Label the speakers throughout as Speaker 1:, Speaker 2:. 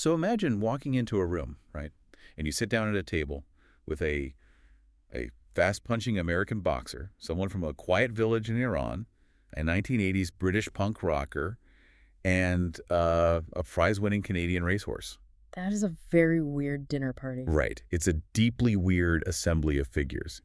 Speaker 1: So imagine walking into a room, right? And you sit down at a table with a fast-punching American boxer, someone from a quiet village in Iran, a 1980s British punk rocker, and a prize-winning Canadian racehorse.
Speaker 2: That is a very weird dinner party.
Speaker 1: Right. It's a deeply weird assembly of figures.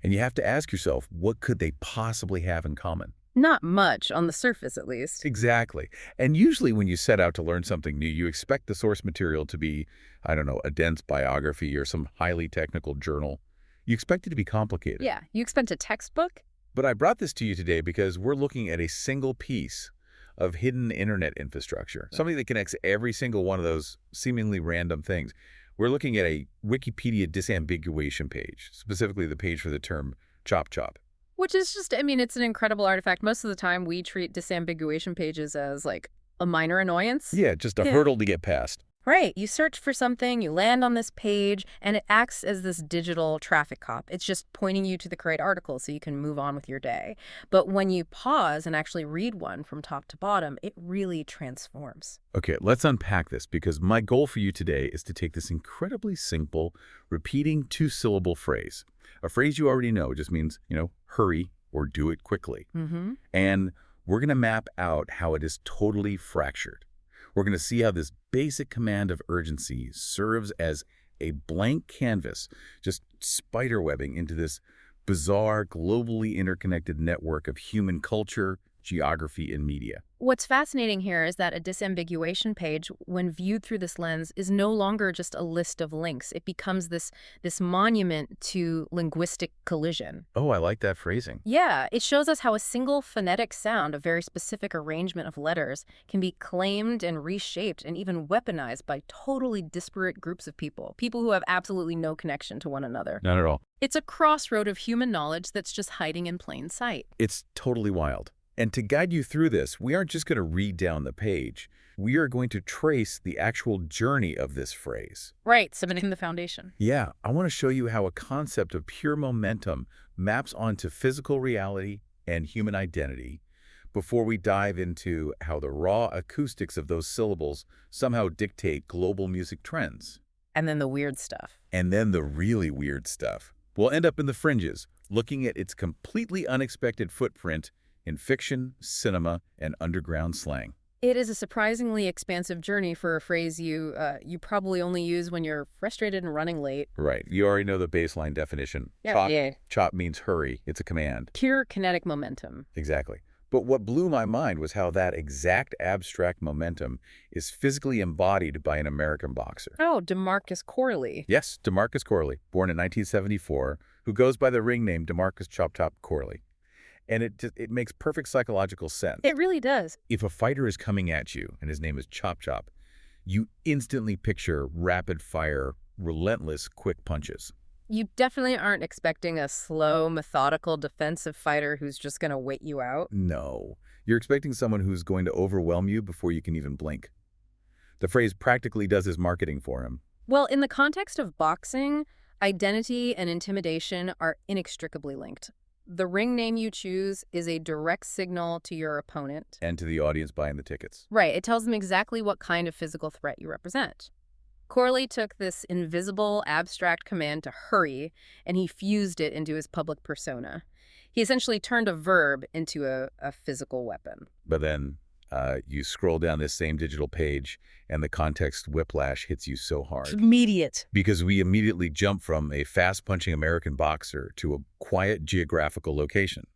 Speaker 1: And you have to ask yourself, what could they possibly have in common?
Speaker 2: Not much, on the surface at least.
Speaker 1: Exactly. And usually when you set out to learn something new, you expect the source material to be, I don't know, a dense biography or some highly technical journal. You expect it to be complicated.
Speaker 2: Yeah, you expect a textbook?
Speaker 1: But I brought this to you today because we're looking at a single piece of hidden internet infrastructure, something that connects every single one of those seemingly random things. We're looking at a Wikipedia disambiguation page, specifically the page for the term chop chop.
Speaker 2: Which is just, I mean, it's an incredible artifact. Most of the time we treat disambiguation pages as like a minor annoyance.
Speaker 1: Yeah, just a hurdle to get past.
Speaker 2: Right. You search for something, you land on this page, and it acts as this digital traffic cop. It's just pointing you to the correct article so you can move on with your day. But when you pause and actually read one from top to bottom, it really transforms.
Speaker 1: Okay, let's unpack this because my goal for you today is to take this incredibly simple, repeating two-syllable phrase. A phrase you already know just means, hurry or do it quickly.
Speaker 2: Mm-hmm.
Speaker 1: And we're going to map out how it is totally fractured. We're going to see how this basic command of urgency serves as a blank canvas, just spiderwebbing into this bizarre, globally interconnected network of human culture, geography, and media.
Speaker 2: What's fascinating here is that a disambiguation page, when viewed through this lens, is no longer just a list of links. It becomes this monument to linguistic collision.
Speaker 1: Oh, I like that phrasing.
Speaker 2: Yeah, it shows us how a single phonetic sound, a very specific arrangement of letters, can be claimed and reshaped and even weaponized by totally disparate groups of people who have absolutely no connection to one another.
Speaker 1: Not at all.
Speaker 2: It's a crossroad of human knowledge that's just hiding in plain sight.
Speaker 1: It's totally wild. And to guide you through this, we aren't just going to read down the page. We are going to trace the actual journey of this phrase.
Speaker 2: Right, cementing the foundation.
Speaker 1: Yeah, I want to show you how a concept of pure momentum maps onto physical reality and human identity before we dive into how the raw acoustics of those syllables somehow dictate global music trends.
Speaker 2: And then the weird stuff.
Speaker 1: And then the really weird stuff. We'll end up in the fringes, looking at its completely unexpected footprint in fiction, cinema, and underground slang.
Speaker 2: It is a surprisingly expansive journey for a phrase you probably only use when you're frustrated and running late.
Speaker 1: Right. You already know the baseline definition. Chop means hurry. It's a command.
Speaker 2: Pure kinetic momentum.
Speaker 1: Exactly. But what blew my mind was how that exact abstract momentum is physically embodied by an American boxer.
Speaker 2: Oh, DeMarcus Corley.
Speaker 1: Yes, DeMarcus Corley, born in 1974, who goes by the ring name DeMarcus Chop Chop Corley. And it makes perfect psychological sense.
Speaker 2: It really does.
Speaker 1: If a fighter is coming at you and his name is Chop Chop, you instantly picture rapid-fire, relentless, quick punches.
Speaker 2: You definitely aren't expecting a slow, methodical defensive fighter who's just going to wait you out.
Speaker 1: No. You're expecting someone who's going to overwhelm you before you can even blink. The phrase practically does his marketing for him.
Speaker 2: Well, in the context of boxing, identity and intimidation are inextricably linked. The ring name you choose is a direct signal to your opponent.
Speaker 1: And to the audience buying the tickets.
Speaker 2: Right. It tells them exactly what kind of physical threat you represent. Corley took this invisible, abstract command to hurry, and he fused it into his public persona. He essentially turned a verb into a physical weapon.
Speaker 1: But then you scroll down this same digital page, and the context whiplash hits you so hard.
Speaker 2: It's immediate.
Speaker 1: Because we immediately jump from a fast-punching American boxer to a quiet geographical location.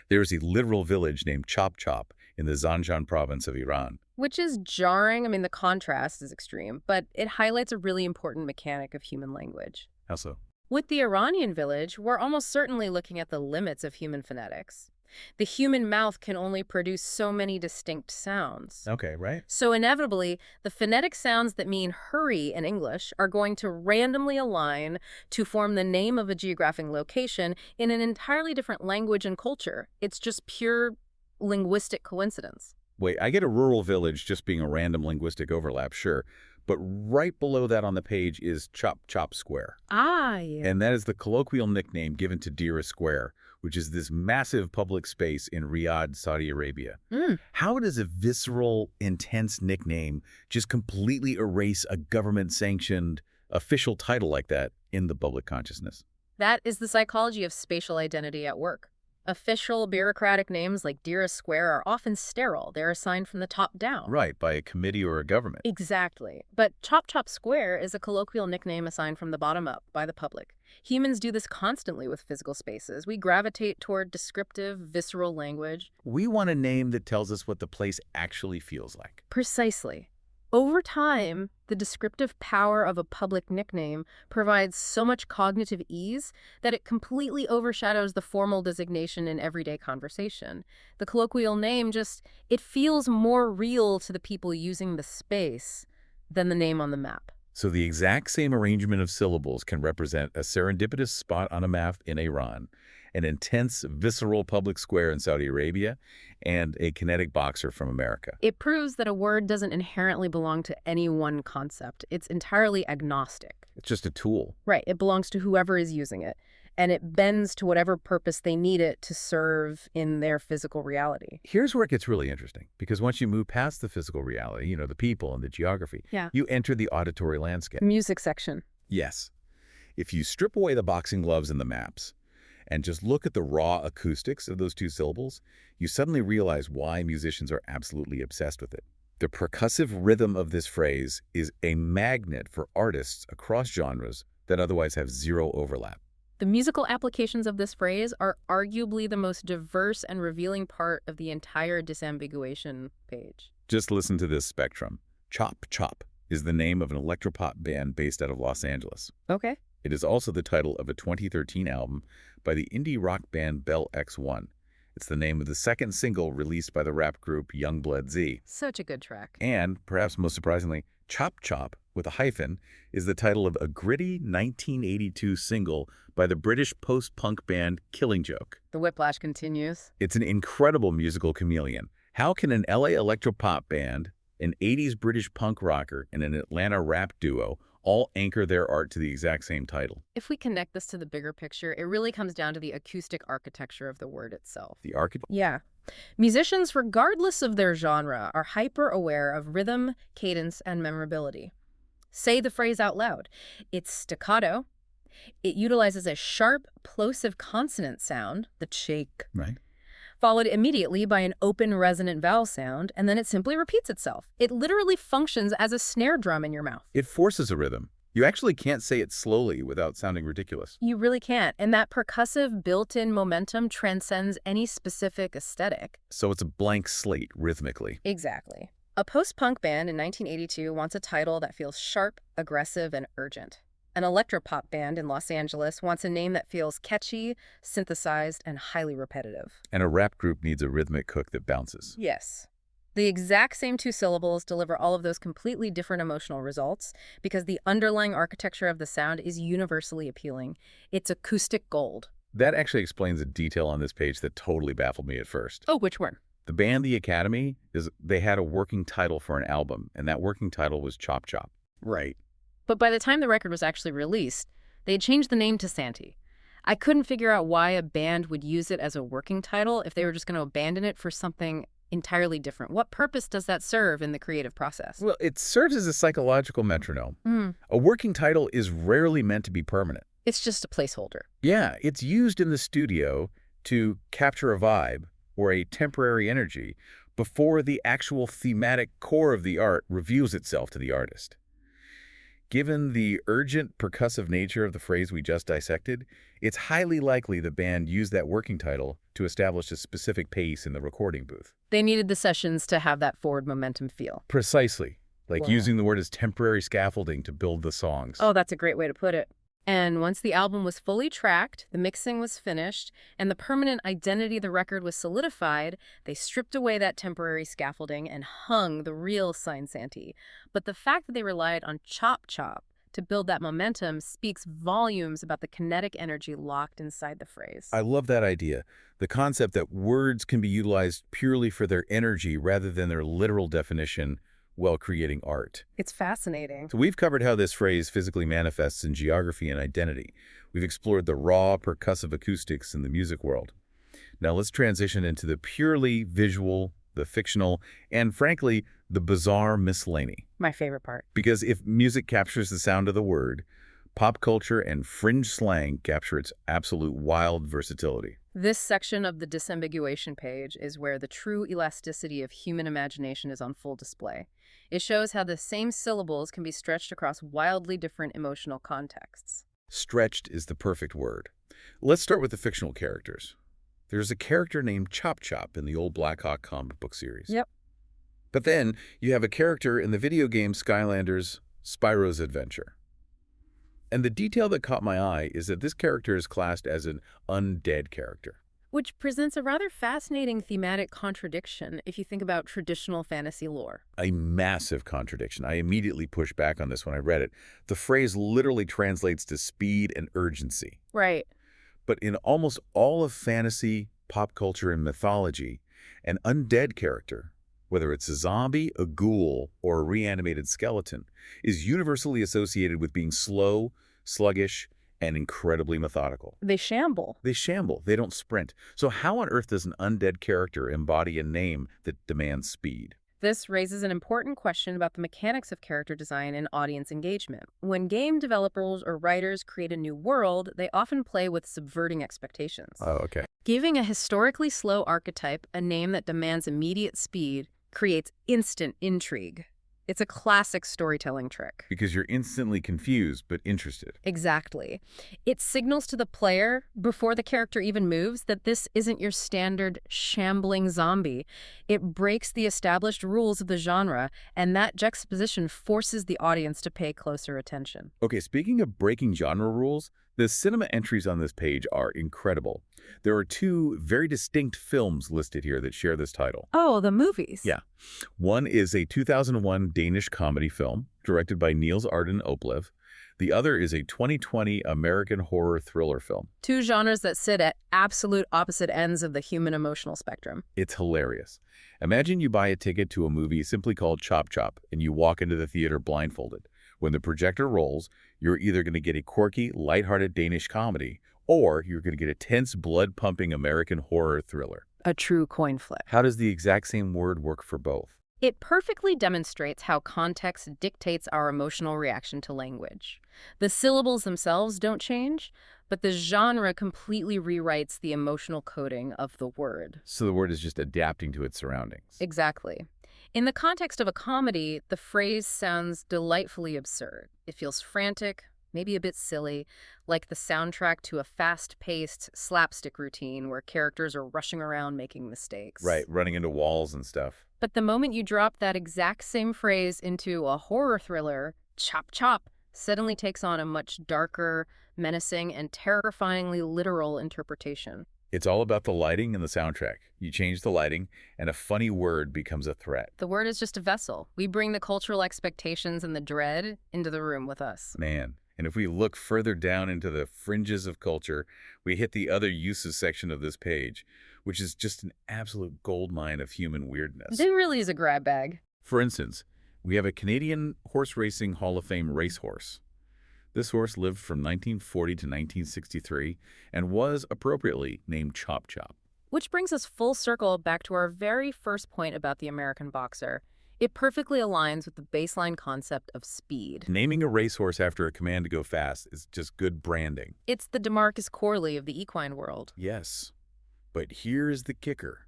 Speaker 1: There is a literal village named Chop Chop in the Zanjan province of Iran.
Speaker 2: Which is jarring. I mean, the contrast is extreme, but it highlights a really important mechanic of human language.
Speaker 1: How so?
Speaker 2: With the Iranian village, we're almost certainly looking at the limits of human phonetics. The human mouth can only produce so many distinct sounds.
Speaker 1: Okay, right.
Speaker 2: So inevitably, the phonetic sounds that mean hurry in English are going to randomly align to form the name of a geographic location in an entirely different language and culture. It's just pure linguistic coincidence.
Speaker 1: Wait, I get a rural village just being a random linguistic overlap, sure. But right below that on the page is Chop Chop Square.
Speaker 2: Ah, yeah.
Speaker 1: And that is the colloquial nickname given to Dira Square, which is this massive public space in Riyadh, Saudi Arabia.
Speaker 2: Mm.
Speaker 1: How does a visceral, intense nickname just completely erase a government-sanctioned official title like that in the public consciousness?
Speaker 2: That is the psychology of spatial identity at work. Official bureaucratic names like Dearest Square are often sterile. They're assigned from the top down.
Speaker 1: Right, by a committee or a government.
Speaker 2: Exactly. But Chop Chop Square is a colloquial nickname assigned from the bottom up by the public. Humans do this constantly with physical spaces. We gravitate toward descriptive, visceral language.
Speaker 1: We want a name that tells us what the place actually feels like.
Speaker 2: Precisely. Over time, the descriptive power of a public nickname provides so much cognitive ease that it completely overshadows the formal designation in everyday conversation. The colloquial name it feels more real to the people using the space than the name on the map.
Speaker 1: So the exact same arrangement of syllables can represent a serendipitous spot on a map in Iran, an intense, visceral public square in Saudi Arabia, and a kinetic boxer from America.
Speaker 2: It proves that a word doesn't inherently belong to any one concept. It's entirely agnostic.
Speaker 1: It's just a tool.
Speaker 2: Right. It belongs to whoever is using it, and it bends to whatever purpose they need it to serve in their physical reality.
Speaker 1: Here's where it gets really interesting, because once you move past the physical reality, the people and the geography, you enter the auditory landscape.
Speaker 2: Music section.
Speaker 1: Yes. If you strip away the boxing gloves and the maps, and just look at the raw acoustics of those two syllables, you suddenly realize why musicians are absolutely obsessed with it. The percussive rhythm of this phrase is a magnet for artists across genres that otherwise have zero overlap.
Speaker 2: The musical applications of this phrase are arguably the most diverse and revealing part of the entire disambiguation page.
Speaker 1: Just listen to this spectrum. Chop Chop is the name of an electropop band based out of Los Angeles.
Speaker 2: Okay.
Speaker 1: It is also the title of a 2013 album by the indie rock band Bell X1. It's the name of the second single released by the rap group Youngblood Z.
Speaker 2: Such a good track.
Speaker 1: And, perhaps most surprisingly, Chop Chop, with a hyphen, is the title of a gritty 1982 single by the British post-punk band Killing Joke.
Speaker 2: The whiplash continues.
Speaker 1: It's an incredible musical chameleon. How can an LA electropop band, an 80s British punk rocker, and an Atlanta rap duo all anchor their art to the exact same title?
Speaker 2: If we connect this to the bigger picture, it really comes down to the acoustic architecture of the word itself.
Speaker 1: The architect?
Speaker 2: Yeah. Musicians, regardless of their genre, are hyper-aware of rhythm, cadence, and memorability. Say the phrase out loud. It's staccato. It utilizes a sharp, plosive consonant sound, the shake,
Speaker 1: Right.
Speaker 2: followed immediately by an open resonant vowel sound, and then it simply repeats itself. It literally functions as a snare drum in your mouth.
Speaker 1: It forces a rhythm. You actually can't say it slowly without sounding ridiculous.
Speaker 2: You really can't, and that percussive built-in momentum transcends any specific aesthetic.
Speaker 1: So it's a blank slate rhythmically.
Speaker 2: Exactly. A post-punk band in 1982 wants a title that feels sharp, aggressive, and urgent. An electropop band in Los Angeles wants a name that feels catchy, synthesized, and highly repetitive.
Speaker 1: And a rap group needs a rhythmic hook that bounces.
Speaker 2: Yes. The exact same two syllables deliver all of those completely different emotional results because the underlying architecture of the sound is universally appealing. It's acoustic gold.
Speaker 1: That actually explains a detail on this page that totally baffled me at first.
Speaker 2: Oh, which one?
Speaker 1: The band The Academy, they had a working title for an album, and that working title was Chop Chop. Right.
Speaker 2: But by the time the record was actually released, they had changed the name to Santi. I couldn't figure out why a band would use it as a working title if they were just going to abandon it for something entirely different. What purpose does that serve in the creative process?
Speaker 1: Well, it serves as a psychological metronome. A working title is rarely meant to be permanent.
Speaker 2: It's just a placeholder.
Speaker 1: Yeah, it's used in the studio to capture a vibe or a temporary energy before the actual thematic core of the art reveals itself to the artist. Given the urgent, percussive nature of the phrase we just dissected, it's highly likely the band used that working title to establish a specific pace in the recording booth.
Speaker 2: They needed the sessions to have that forward momentum feel.
Speaker 1: Precisely. Like
Speaker 2: Wow.
Speaker 1: using the word as temporary scaffolding to build the songs.
Speaker 2: Oh, that's a great way to put it. And once the album was fully tracked, the mixing was finished, and the permanent identity of the record was solidified, they stripped away that temporary scaffolding and hung the real Sign Santee. But the fact that they relied on Chop Chop to build that momentum speaks volumes about the kinetic energy locked inside the phrase.
Speaker 1: I love that idea. The concept that words can be utilized purely for their energy rather than their literal definition while creating art.
Speaker 2: It's fascinating.
Speaker 1: So we've covered how this phrase physically manifests in geography and identity. We've explored the raw, percussive acoustics in the music world. Now let's transition into the purely visual, the fictional, and frankly, the bizarre miscellany.
Speaker 2: My favorite part.
Speaker 1: Because if music captures the sound of the word, pop culture and fringe slang capture its absolute wild versatility.
Speaker 2: This section of the disambiguation page is where the true elasticity of human imagination is on full display. It shows how the same syllables can be stretched across wildly different emotional contexts.
Speaker 1: Stretched is the perfect word. Let's start with the fictional characters. There's a character named Chop Chop in the old Black Hawk comic book series.
Speaker 2: Yep.
Speaker 1: But then you have a character in the video game Skylanders Spyro's Adventure. And the detail that caught my eye is that this character is classed as an undead character.
Speaker 2: Which presents a rather fascinating thematic contradiction if you think about traditional fantasy lore.
Speaker 1: A massive contradiction. I immediately pushed back on this when I read it. The phrase literally translates to speed and urgency.
Speaker 2: Right.
Speaker 1: But in almost all of fantasy, pop culture, and mythology, an undead character, whether it's a zombie, a ghoul, or a reanimated skeleton, is universally associated with being slow, sluggish, and incredibly methodical.
Speaker 2: They shamble.
Speaker 1: They shamble. They don't sprint. So how on earth does an undead character embody a name that demands speed?
Speaker 2: This raises an important question about the mechanics of character design and audience engagement. When game developers or writers create a new world, they often play with subverting expectations.
Speaker 1: Oh, okay.
Speaker 2: Giving a historically slow archetype a name that demands immediate speed creates instant intrigue. It's a classic storytelling trick.
Speaker 1: Because you're instantly confused but interested.
Speaker 2: Exactly. It signals to the player, before the character even moves, that this isn't your standard shambling zombie. It breaks the established rules of the genre, and that juxtaposition forces the audience to pay closer attention.
Speaker 1: Okay, speaking of breaking genre rules, the cinema entries on this page are incredible. There are two very distinct films listed here that share this title.
Speaker 2: Oh, the movies.
Speaker 1: Yeah. One is a 2001 Danish comedy film directed by Niels Arden Oplev. The other is a 2020 American horror thriller film.
Speaker 2: Two genres that sit at absolute opposite ends of the human emotional spectrum.
Speaker 1: It's hilarious. Imagine you buy a ticket to a movie simply called Chop Chop, and you walk into the theater blindfolded. When the projector rolls, you're either going to get a quirky, lighthearted Danish comedy, or you're going to get a tense, blood-pumping American horror thriller.
Speaker 2: A true coin flip.
Speaker 1: How does the exact same word work for both?
Speaker 2: It perfectly demonstrates how context dictates our emotional reaction to language. The syllables themselves don't change, but the genre completely rewrites the emotional coding of the word.
Speaker 1: So the word is just adapting to its surroundings.
Speaker 2: Exactly. In the context of a comedy, the phrase sounds delightfully absurd. It feels frantic, maybe a bit silly, like the soundtrack to a fast-paced slapstick routine where characters are rushing around making mistakes.
Speaker 1: Right, running into walls and stuff.
Speaker 2: But the moment you drop that exact same phrase into a horror thriller, Chop Chop suddenly takes on a much darker, menacing, and terrifyingly literal interpretation.
Speaker 1: It's all about the lighting and the soundtrack. You change the lighting, and a funny word becomes a threat.
Speaker 2: The word is just a vessel. We bring the cultural expectations and the dread into the room with us.
Speaker 1: Man. And if we look further down into the fringes of culture, we hit the other uses section of this page, which is just an absolute goldmine of human weirdness.
Speaker 2: It really is a grab bag.
Speaker 1: For instance, we have a Canadian horse racing Hall of Fame racehorse. This horse lived from 1940 to 1963 and was appropriately named Chop Chop.
Speaker 2: Which brings us full circle back to our very first point about the American boxer. It perfectly aligns with the baseline concept of speed.
Speaker 1: Naming a racehorse after a command to go fast is just good branding.
Speaker 2: It's the DeMarcus Corley of the equine world.
Speaker 1: Yes, but here's the kicker.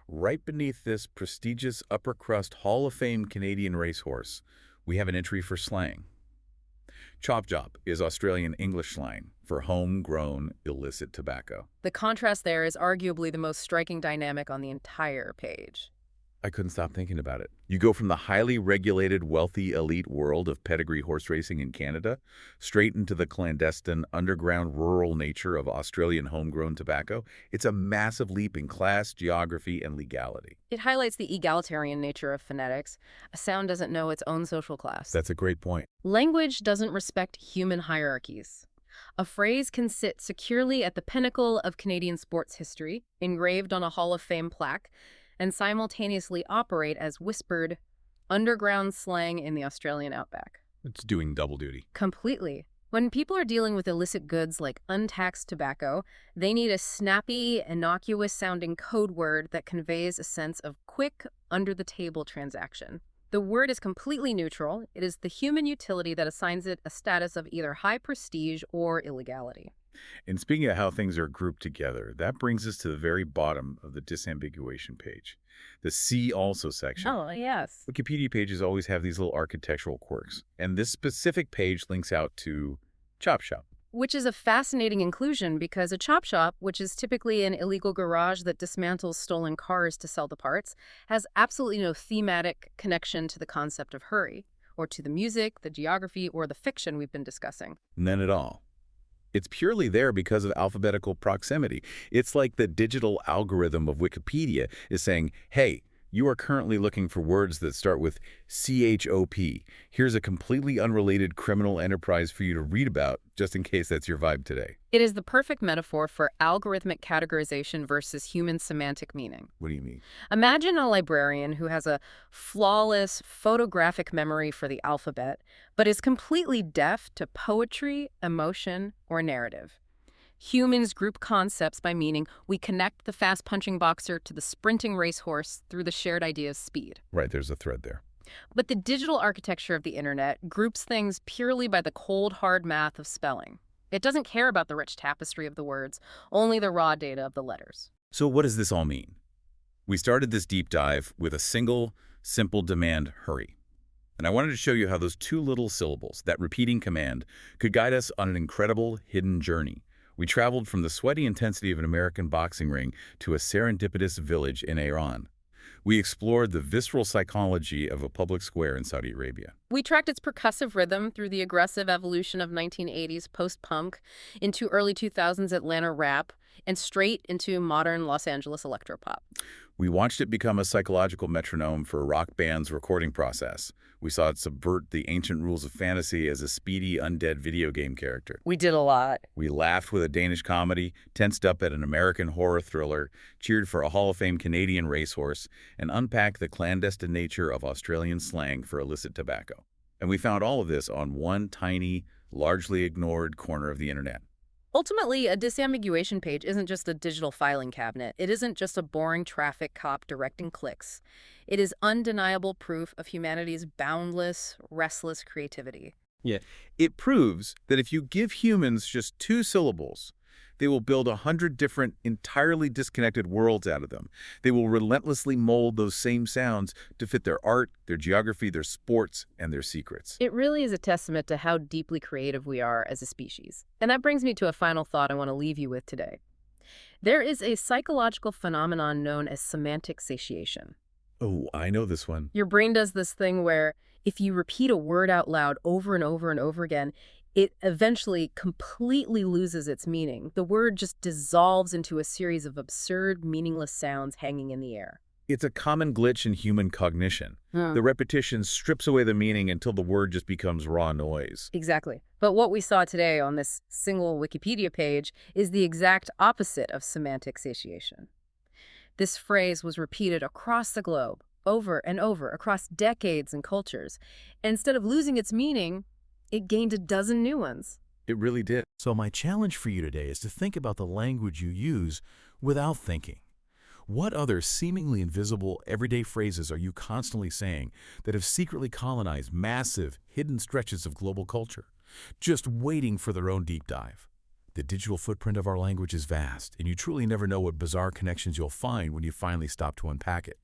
Speaker 1: Right beneath this prestigious upper crust Hall of Fame Canadian racehorse, we have an entry for slang. Chop Chop is Australian English slang for homegrown illicit tobacco.
Speaker 2: The contrast there is arguably the most striking dynamic on the entire page.
Speaker 1: I couldn't stop thinking about it. You go from the highly regulated, wealthy, elite world of pedigree horse racing in Canada straight into the clandestine, underground, rural nature of Australian homegrown tobacco. It's a massive leap in class, geography, and legality.
Speaker 2: It highlights the egalitarian nature of phonetics. A sound doesn't know its own social class.
Speaker 1: That's a great point.
Speaker 2: Language doesn't respect human hierarchies. A phrase can sit securely at the pinnacle of Canadian sports history, engraved on a Hall of Fame plaque, and simultaneously operate as whispered, underground slang in the Australian outback.
Speaker 1: It's doing double duty.
Speaker 2: Completely. When people are dealing with illicit goods like untaxed tobacco, they need a snappy, innocuous-sounding code word that conveys a sense of quick, under-the-table transaction. The word is completely neutral. It is the human utility that assigns it a status of either high prestige or illegality.
Speaker 1: And speaking of how things are grouped together, that brings us to the very bottom of the disambiguation page, the See Also section.
Speaker 2: Oh, yes.
Speaker 1: Wikipedia pages always have these little architectural quirks, and this specific page links out to Chop Shop.
Speaker 2: Which is a fascinating inclusion because a chop shop, which is typically an illegal garage that dismantles stolen cars to sell the parts, has absolutely no thematic connection to the concept of hurry, or to the music, the geography, or the fiction we've been discussing.
Speaker 1: None at all. It's purely there because of alphabetical proximity. It's like the digital algorithm of Wikipedia is saying, hey, you are currently looking for words that start with CHOP. Here's a completely unrelated criminal enterprise for you to read about, just in case that's your vibe today.
Speaker 2: It is the perfect metaphor for algorithmic categorization versus human semantic meaning.
Speaker 1: What do you mean?
Speaker 2: Imagine a librarian who has a flawless photographic memory for the alphabet, but is completely deaf to poetry, emotion, or narrative. Humans group concepts by meaning. We connect the fast-punching boxer to the sprinting racehorse through the shared idea of speed.
Speaker 1: Right, there's a thread there.
Speaker 2: But the digital architecture of the internet groups things purely by the cold, hard math of spelling. It doesn't care about the rich tapestry of the words, only the raw data of the letters.
Speaker 1: So what does this all mean? We started this deep dive with a single, simple demand, hurry. And I wanted to show you how those two little syllables, that repeating command, could guide us on an incredible hidden journey. We traveled from the sweaty intensity of an American boxing ring to a serendipitous village in Iran. We explored the visceral psychology of a public square in Saudi Arabia.
Speaker 2: We tracked its percussive rhythm through the aggressive evolution of 1980s post-punk into early 2000s Atlanta rap and straight into modern Los Angeles electropop.
Speaker 1: We watched it become a psychological metronome for a rock band's recording process. We saw it subvert the ancient rules of fantasy as a speedy, undead video game character.
Speaker 2: We did a lot.
Speaker 1: We laughed with a Danish comedy, tensed up at an American horror thriller, cheered for a Hall of Fame Canadian racehorse, and unpacked the clandestine nature of Australian slang for illicit tobacco. And we found all of this on one tiny, largely ignored corner of the internet.
Speaker 2: Ultimately, a disambiguation page isn't just a digital filing cabinet. It isn't just a boring traffic cop directing clicks. It is undeniable proof of humanity's boundless, restless creativity.
Speaker 1: Yeah, it proves that if you give humans just two syllables, they will build 100 different, entirely disconnected worlds out of them. They will relentlessly mold those same sounds to fit their art, their geography, their sports, and their secrets.
Speaker 2: It really is a testament to how deeply creative we are as a species. And that brings me to a final thought I want to leave you with today. There is a psychological phenomenon known as semantic satiation.
Speaker 1: Oh, I know this one.
Speaker 2: Your brain does this thing where if you repeat a word out loud over and over and over again, it eventually completely loses its meaning. The word just dissolves into a series of absurd, meaningless sounds hanging in the air.
Speaker 1: It's a common glitch in human cognition. The repetition strips away the meaning until the word just becomes raw noise.
Speaker 2: Exactly. But what we saw today on this single Wikipedia page is the exact opposite of semantic satiation. This phrase was repeated across the globe, over and over, across decades and cultures. And instead of losing its meaning, it gained a dozen new ones.
Speaker 1: It really did.
Speaker 3: So my challenge for you today is to think about the language you use without thinking. What other seemingly invisible everyday phrases are you constantly saying that have secretly colonized massive, hidden stretches of global culture, just waiting for their own deep dive? The digital footprint of our language is vast, and you truly never know what bizarre connections you'll find when you finally stop to unpack it.